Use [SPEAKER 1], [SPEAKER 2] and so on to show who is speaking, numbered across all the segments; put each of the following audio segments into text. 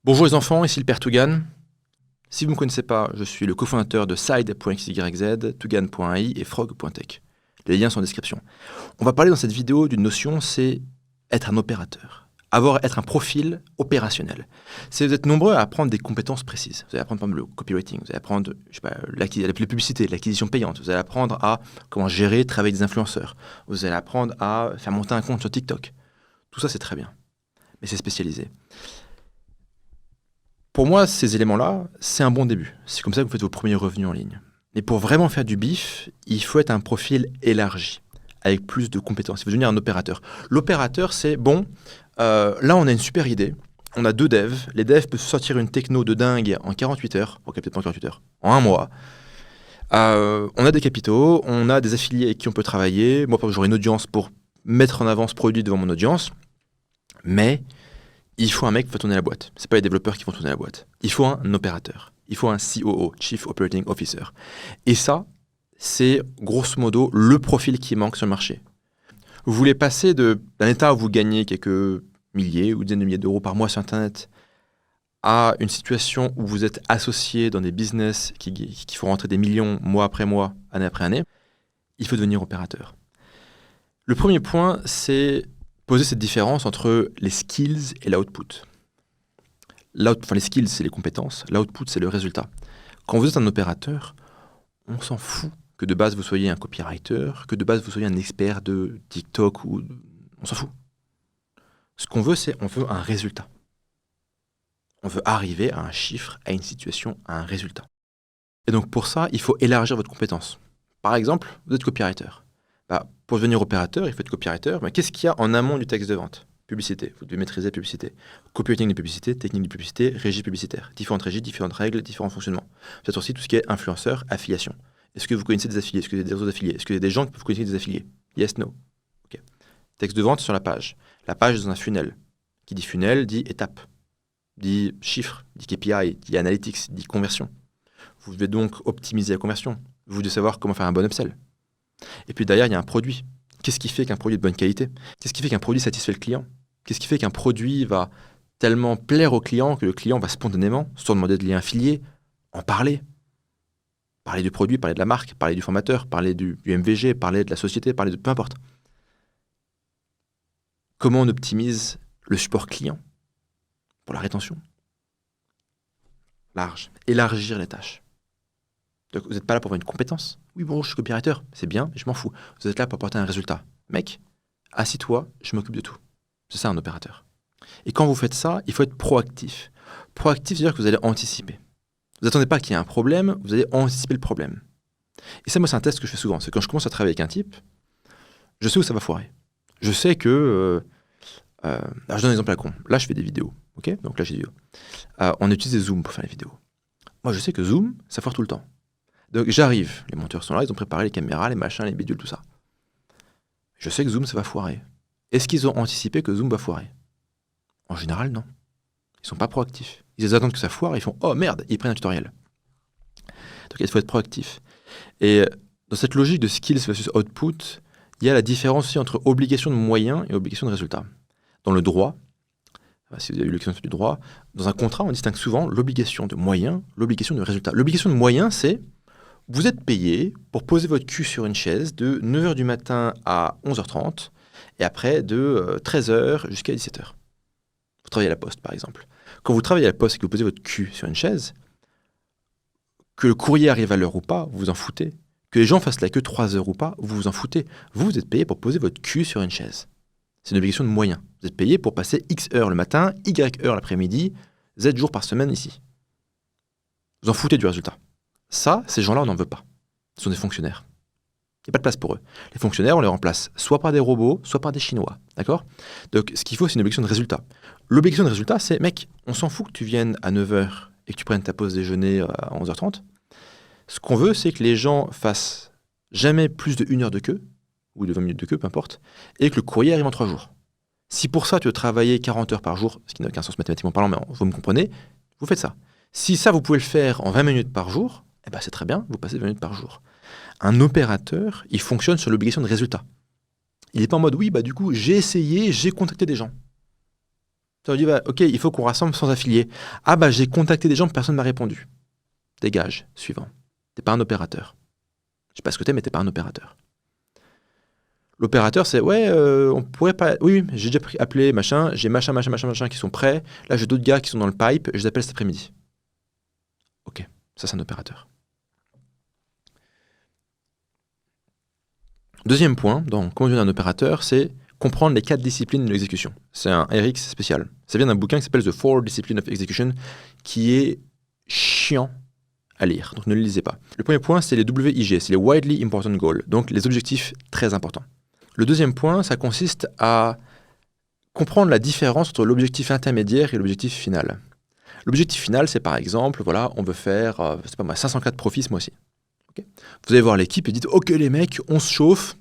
[SPEAKER 1] Bonjour les enfants, ici le père Tougan. Si vous ne me connaissez pas, je suis le cofondateur de Side.xyz, Tougan.ai et Frog.tech. Les liens sont en description. On va parler dans cette vidéo d'une notion, c'est être un opérateur. Être un profil opérationnel. C'est vous êtes nombreux à apprendre des compétences précises. Vous allez apprendre par exemple le copywriting, vous allez apprendre la publicité, l'acquisition payante, vous allez apprendre à comment gérer, travailler avec des influenceurs, vous allez apprendre à faire monter un compte sur TikTok. Tout ça c'est très bien, mais c'est spécialisé. Pour moi, ces éléments-là, c'est un bon début. C'est comme ça que vous faites vos premiers revenus en ligne. Mais pour vraiment faire du bif, il faut être un profil élargi, avec plus de compétences. Il faut devenir un opérateur. L'opérateur, c'est bon, là on a une super idée, on a 2 devs, les devs peuvent sortir une techno de dingue en 48 heures, ok peut-être pas en 48 heures, en un mois. On a des capitaux, on a des affiliés avec qui on peut travailler. Moi, par exemple, j'aurai une audience pour mettre en avant ce produit devant mon audience, mais il faut un mec qui va tourner la boîte. Ce n'est pas les développeurs qui vont tourner la boîte. Il faut un opérateur. Il faut un COO, Chief Operating Officer. Et ça, c'est grosso modo le profil qui manque sur le marché. Vous voulez passer d'un état où vous gagnez quelques milliers ou dizaines de milliers d'euros par mois sur Internet à une situation où vous êtes associé dans des business qui font rentrer des millions mois après mois, année après année, il faut devenir opérateur. Le premier point, c'est poser cette différence entre les skills et l'output. Les skills, c'est les compétences. L'output, c'est le résultat. Quand vous êtes un opérateur, on s'en fout que de base vous soyez un copywriter, que de base vous soyez un expert de TikTok, on s'en fout. Ce qu'on veut, on veut un résultat. On veut arriver à un chiffre, à une situation, à un résultat. Et donc pour ça, il faut élargir votre compétence. Par exemple, vous êtes copywriter. Pour devenir opérateur, il faut être copywriter. Mais qu'est-ce qu'il y a en amont du texte de vente ? Publicité, vous devez maîtriser la publicité. Copywriting de publicité, technique de publicité, régie publicitaire. Différentes régies, différentes règles, différents fonctionnements. Vous êtes aussi tout ce qui est influenceur, affiliation. Est-ce que vous connaissez des affiliés ? Est-ce que vous avez des réseaux d'affiliés ? Est-ce que vous avez des gens que vous connaissez des affiliés ? Yes, no. Okay. Texte de vente sur la page. La page est dans un funnel. Qui dit funnel dit étape, dit chiffre, dit KPI, dit analytics, dit conversion. Vous devez donc optimiser la conversion. Vous devez savoir comment faire un bon upsell. Et puis derrière, il y a un produit. Qu'est-ce qui fait qu'un produit est de bonne qualité ? Qu'est-ce qui fait qu'un produit satisfait le client ? Qu'est-ce qui fait qu'un produit va tellement plaire au client que le client va spontanément, sans demander de lien affilié, en parler ? Parler du produit, parler de la marque, parler du formateur, parler du MVG, parler de la société, parler de peu importe. Comment on optimise le support client pour la rétention ? Large. Élargir les tâches. Donc, vous n'êtes pas là pour avoir une compétence. Oui, bon, je suis copywriter, c'est bien, mais je m'en fous. Vous êtes là pour apporter un résultat. Mec, assis-toi, je m'occupe de tout. C'est ça un opérateur. Et quand vous faites ça, il faut être proactif. Proactif, c'est-à-dire que vous allez anticiper. Vous n'attendez pas qu'il y ait un problème, vous allez anticiper le problème. Et ça, moi, c'est un test que je fais souvent. C'est quand je commence à travailler avec un type, je sais où ça va foirer. Je sais que... alors, je donne un exemple à con. Là, je fais des vidéos. Ok ? Donc là, j'ai des vidéos. On utilise des Zoom pour faire les vidéos. Moi, je sais que Zoom, ça foire tout le temps. Donc j'arrive, les monteurs sont là, ils ont préparé les caméras, les machins, les bidules, tout ça. Je sais que Zoom, ça va foirer. Est-ce qu'ils ont anticipé que Zoom va foirer ? En général, non. Ils sont pas proactifs. Ils attendent que ça foire, ils font « Oh merde !» Ils prennent un tutoriel. Donc il faut être proactif. Et dans cette logique de skills versus output, il y a la différence aussi entre obligation de moyens et obligation de résultat. Dans le droit, si vous avez eu l'expérience du droit, dans un contrat, on distingue souvent l'obligation de moyens, l'obligation de résultat. L'obligation de moyens, c'est vous êtes payé pour poser votre cul sur une chaise de 9h du matin à 11h30 et après de 13h jusqu'à 17h. Vous travaillez à la poste, par exemple. Quand vous travaillez à la poste et que vous posez votre cul sur une chaise, que le courrier arrive à l'heure ou pas, vous vous en foutez. Que les gens fassent la queue 3 heures ou pas, vous vous en foutez. Vous êtes payé pour poser votre cul sur une chaise. C'est une obligation de moyens. Vous êtes payé pour passer X heures le matin, Y heures l'après-midi, Z jours par semaine ici. Vous en foutez du résultat. Ça, ces gens-là, on n'en veut pas. Ce sont des fonctionnaires. Il n'y a pas de place pour eux. Les fonctionnaires, on les remplace soit par des robots, soit par des Chinois. D'accord ? Donc, ce qu'il faut, c'est une obligation de résultat. L'obligation de résultat, c'est, mec, on s'en fout que tu viennes à 9h et que tu prennes ta pause déjeuner à 11h30. Ce qu'on veut, c'est que les gens fassent jamais plus de 1 heure de queue, ou de 20 minutes de queue, peu importe, et que le courrier arrive en 3 jours. Si pour ça, tu veux travailler 40 heures par jour, ce qui n'a aucun sens mathématiquement parlant, mais vous me comprenez, vous faites ça. Si ça, vous pouvez le faire en 20 minutes par jour, eh ben c'est très bien, vous passez 20 minutes par jour. Un opérateur, il fonctionne sur l'obligation de résultat. Il n'est pas en mode, oui, du coup, j'ai essayé, j'ai contacté des gens. Ça veut dire, ok, il faut qu'on rassemble 100 affiliés. Ah bah j'ai contacté des gens, personne ne m'a répondu. Dégage, suivant. T'es pas un opérateur. Je sais pas ce que t'es, mais t'es pas un opérateur. L'opérateur, c'est ouais, on pourrait pas. Oui, j'ai déjà appelé machin, j'ai machin qui sont prêts. Là, j'ai d'autres gars qui sont dans le pipe, je les appelle cet après-midi. Ok, ça c'est un opérateur. Deuxième point, dans comment devenir un opérateur, c'est comprendre les 4 disciplines de l'exécution. C'est un RX spécial. Ça vient d'un bouquin qui s'appelle The 4 Disciplines of Execution, qui est chiant à lire, donc ne le lisez pas. Le premier point, c'est les WIG, c'est les Widely Important Goals, donc les objectifs très importants. Le deuxième point, ça consiste à comprendre la différence entre l'objectif intermédiaire et l'objectif final. L'objectif final, c'est par exemple, voilà, on veut faire, 504 profits ce mois-ci. Okay. Vous allez voir l'équipe et dites, ok les mecs, on se chauffe,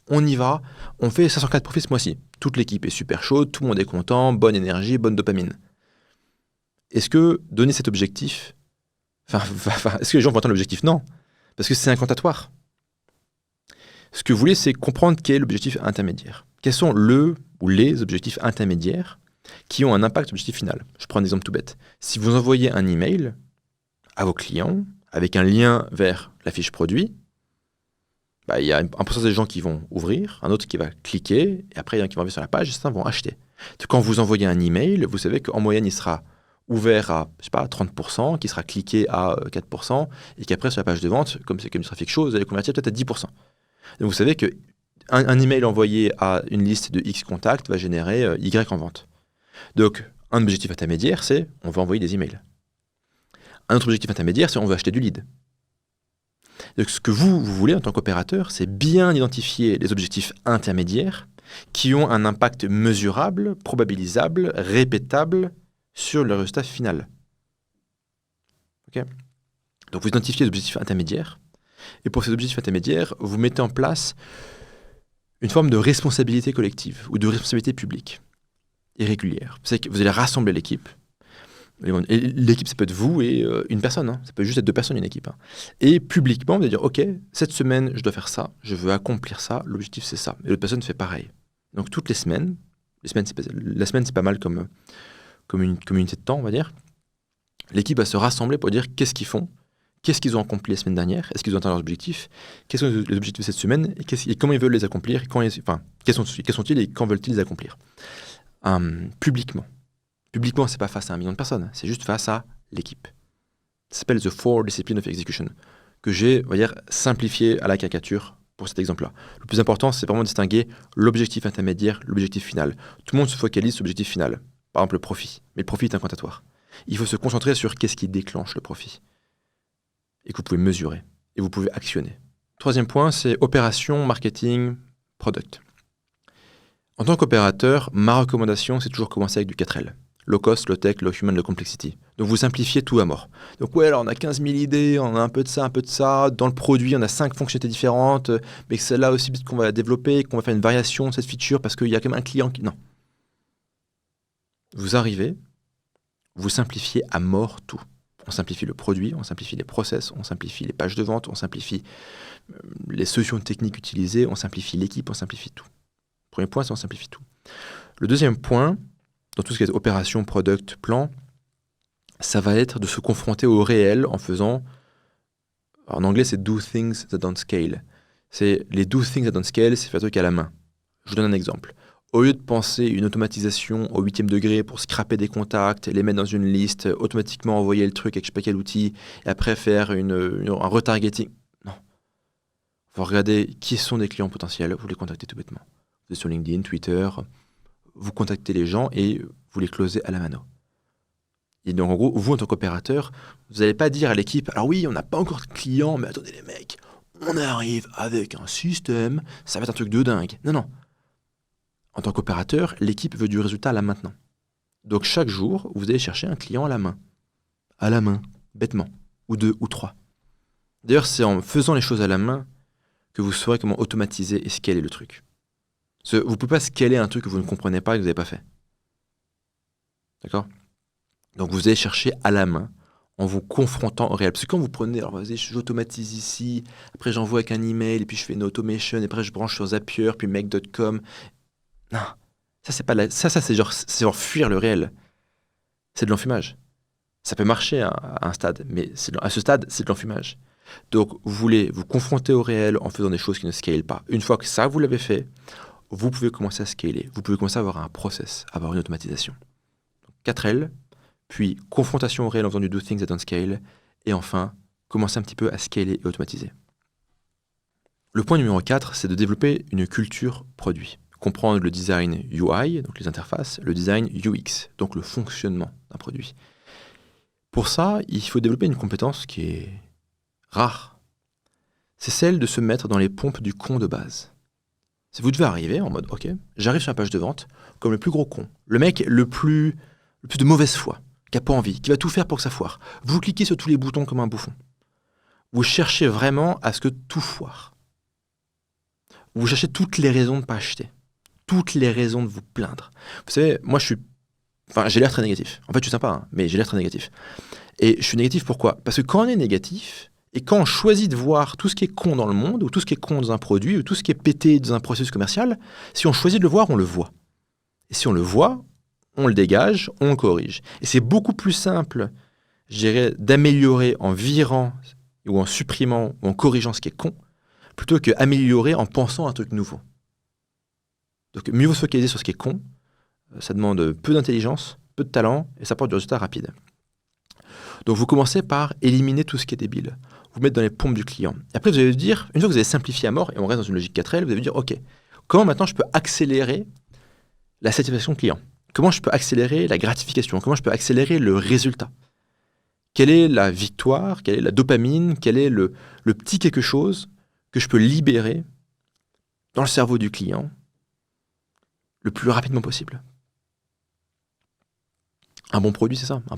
[SPEAKER 1] on y va, on fait 504 profits ce mois-ci. Toute l'équipe est super chaude, tout le monde est content, bonne énergie, bonne dopamine. Est-ce que donner cet objectif, est-ce que les gens vont attendre l'objectif? Non, parce que c'est incantatoire. Ce que vous voulez, c'est comprendre quel est l'objectif intermédiaire. Quels sont le ou les objectifs intermédiaires qui ont un impact sur l'objectif final? Je prends un exemple tout bête. Si vous envoyez un email à vos clients avec un lien vers la fiche produit, il y a un pourcentage des gens qui vont ouvrir, un autre qui va cliquer, et après il y en a qui vont arriver sur la page et certains vont acheter. Quand vous envoyez un email, vous savez qu'en moyenne, il sera ouvert à 30%, qui sera cliqué à 4%, et qu'après sur la page de vente, comme c'est comme du trafic chaud, vous allez convertir peut-être à 10%. Donc vous savez qu'un email envoyé à une liste de X contacts va générer Y en vente. Donc un objectif intermédiaire, c'est on va envoyer des emails. Un autre objectif intermédiaire, c'est on veut acheter du lead. Donc ce que vous voulez en tant qu'opérateur, c'est bien identifier les objectifs intermédiaires qui ont un impact mesurable, probabilisable, répétable sur le résultat final. Okay. Donc vous identifiez les objectifs intermédiaires, et pour ces objectifs intermédiaires, vous mettez en place une forme de responsabilité collective ou de responsabilité publique et régulière. C'est que vous allez rassembler l'équipe. Et l'équipe, ça peut être vous et une personne. Hein. Ça peut juste être 2 personnes, une équipe. Hein. Et publiquement, vous allez dire, OK, cette semaine, je dois faire ça, je veux accomplir ça, l'objectif, c'est ça. Et l'autre personne fait pareil. Donc toutes les semaines, la semaine, c'est pas mal comme une unité de temps, on va dire. L'équipe va se rassembler pour dire qu'est-ce qu'ils font, qu'est-ce qu'ils ont accompli la semaine dernière, est-ce qu'ils ont atteint leurs objectifs, quels sont les objectifs de cette semaine, et comment ils veulent les accomplir, quels sont-ils et quand veulent-ils les accomplir. Publiquement. Publiquement, c'est pas face à 1 million de personnes, c'est juste face à l'équipe. Ça s'appelle The 4 Disciplines of Execution, que j'ai, on va dire, simplifié à la caricature pour cet exemple-là. Le plus important, c'est vraiment de distinguer l'objectif intermédiaire, l'objectif final. Tout le monde se focalise sur l'objectif final, par exemple le profit, mais le profit est incantatoire. Il faut se concentrer sur qu'est-ce qui déclenche le profit, et que vous pouvez mesurer, et vous pouvez actionner. Troisième point, c'est opération, marketing, product. En tant qu'opérateur, ma recommandation, c'est toujours commencer avec du 4L. Low cost, low tech, low human, low complexity. Donc vous simplifiez tout à mort. Donc ouais, alors on a 15 000 idées, on a un peu de ça. Dans le produit, on a 5 fonctionnalités différentes, mais que celle-là aussi, qu'on va développer, qu'on va faire une variation de cette feature parce qu'il y a quand même un client qui... Non. Vous arrivez, vous simplifiez à mort tout. On simplifie le produit, on simplifie les process, on simplifie les pages de vente, on simplifie les solutions techniques utilisées, on simplifie l'équipe, on simplifie tout. Premier point, c'est on simplifie tout. Le deuxième point, dans tout ce qui est opération, product, plan, ça va être de se confronter au réel en faisant, en anglais c'est do things that don't scale. C'est les do things that don't scale, c'est faire un truc à la main. Je vous donne un exemple. Au lieu de penser une automatisation au 8e degré pour scraper des contacts, les mettre dans une liste, automatiquement envoyer le truc avec je sais pas quel outil, et après faire un retargeting. Non. Vous regardez qui sont des clients potentiels, vous les contactez tout bêtement. Vous êtes sur LinkedIn, Twitter, vous contactez les gens et vous les closez à la mano. Et donc en gros, vous en tant qu'opérateur, vous n'allez pas dire à l'équipe, alors oui, on n'a pas encore de clients, mais attendez les mecs, on arrive avec un système, ça va être un truc de dingue. Non. En tant qu'opérateur, l'équipe veut du résultat là maintenant. Donc chaque jour, vous allez chercher un client à la main, bêtement, ou 2 ou 3. D'ailleurs, c'est en faisant les choses à la main que vous saurez comment automatiser et scaler le truc. Vous ne pouvez pas scaler un truc que vous ne comprenez pas et que vous n'avez pas fait. D'accord ? Donc vous allez chercher à la main en vous confrontant au réel. Parce que quand vous prenez, alors vas-y, j'automatise ici, après j'envoie avec un email, et puis je fais une automation, et après je branche sur Zapier, puis make.com. Non, C'est genre fuir le réel. C'est de l'enfumage. Ça peut marcher à un stade, mais à ce stade, c'est de l'enfumage. Donc, vous voulez vous confronter au réel en faisant des choses qui ne scalent pas. Une fois que ça, vous l'avez fait, vous pouvez commencer à scaler. Vous pouvez commencer à avoir un process, avoir une automatisation. Donc, 4L, puis confrontation au réel en faisant du do things that don't scale, et enfin, commencer un petit peu à scaler et automatiser. Le point numéro 4, c'est de développer une culture produit. Comprendre le design UI, donc les interfaces, le design UX, donc le fonctionnement d'un produit. Pour ça, il faut développer une compétence qui est rare. C'est celle de se mettre dans les pompes du con de base. Si vous devez arriver en mode, ok, j'arrive sur la page de vente comme le plus gros con, le mec le plus de mauvaise foi, qui n'a pas envie, qui va tout faire pour que ça foire. Vous cliquez sur tous les boutons comme un bouffon. Vous cherchez vraiment à ce que tout foire. Vous cherchez toutes les raisons de ne pas acheter. Toutes les raisons de vous plaindre. Vous savez, moi j'ai l'air très négatif. En fait, je suis sympa, hein, mais j'ai l'air très négatif. Et je suis négatif pourquoi ? Parce que quand on est négatif, et quand on choisit de voir tout ce qui est con dans le monde, ou tout ce qui est con dans un produit, ou tout ce qui est pété dans un processus commercial, si on choisit de le voir, on le voit. Et si on le voit, on le dégage, on le corrige. Et c'est beaucoup plus simple, je dirais, d'améliorer en virant, ou en supprimant, ou en corrigeant ce qui est con, plutôt qu'améliorer en pensant à un truc nouveau. Donc mieux vaut se focaliser sur ce qui est con, ça demande peu d'intelligence, peu de talent, et ça apporte du résultat rapide. Donc vous commencez par éliminer tout ce qui est débile, vous mettre dans les pompes du client. Et après vous allez vous dire, une fois que vous avez simplifié à mort, et on reste dans une logique 4L, vous allez vous dire, ok, comment maintenant je peux accélérer la satisfaction client ? Comment je peux accélérer la gratification ? Comment je peux accélérer le résultat ? Quelle est la victoire ? Quelle est la dopamine ? Quel est le petit quelque chose que je peux libérer dans le cerveau du client le plus rapidement possible ? Un bon produit, c'est ça. Un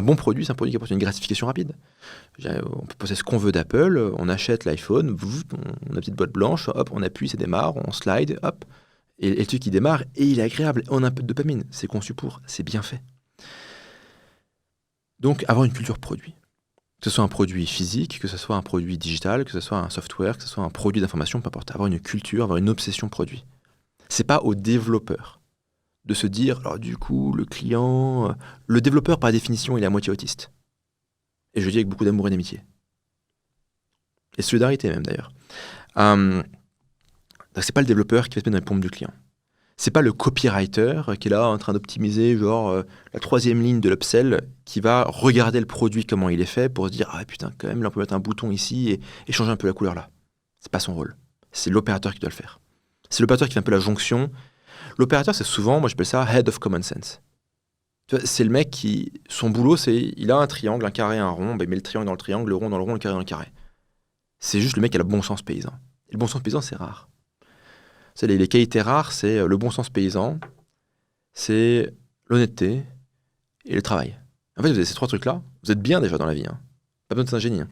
[SPEAKER 1] bon produit, c'est un produit qui apporte une gratification rapide. On peut poser ce qu'on veut d'Apple, on achète l'iPhone, on a une petite boîte blanche, hop, on appuie, ça démarre, on slide, hop, et le truc qui démarre, et il est agréable, on a un peu de dopamine. C'est conçu pour, c'est bien fait. Donc, avoir une culture produit. Que ce soit un produit physique, que ce soit un produit digital, que ce soit un software, que ce soit un produit d'information, peu importe. Avoir une culture, avoir une obsession produit. C'est pas aux développeurs de se dire, alors du coup, le développeur par définition, il est à moitié autiste. Et je le dis avec beaucoup d'amour et d'amitié. Et solidarité même d'ailleurs. Donc c'est pas le développeur qui va se mettre dans les pompes du client. C'est pas le copywriter qui est là en train d'optimiser genre la 3e ligne de l'upsell qui va regarder le produit, comment il est fait pour se dire, ah putain, quand même, là on peut mettre un bouton ici et changer un peu la couleur là. C'est pas son rôle. C'est l'opérateur qui doit le faire. C'est l'opérateur qui fait un peu la jonction. L'opérateur, c'est souvent, moi j'appelle ça head of common sense. C'est le mec qui, son boulot, c'est, il a un triangle, un carré, un rond, il met le triangle dans le triangle, le rond dans le rond, le carré dans le carré. C'est juste le mec qui a le bon sens paysan. Et le bon sens paysan, c'est rare. C'est les qualités rares, c'est le bon sens paysan, c'est l'honnêteté et le travail. En fait, vous avez ces 3 trucs-là, vous êtes bien déjà dans la vie. Hein. Pas besoin d'être un génie. Hein.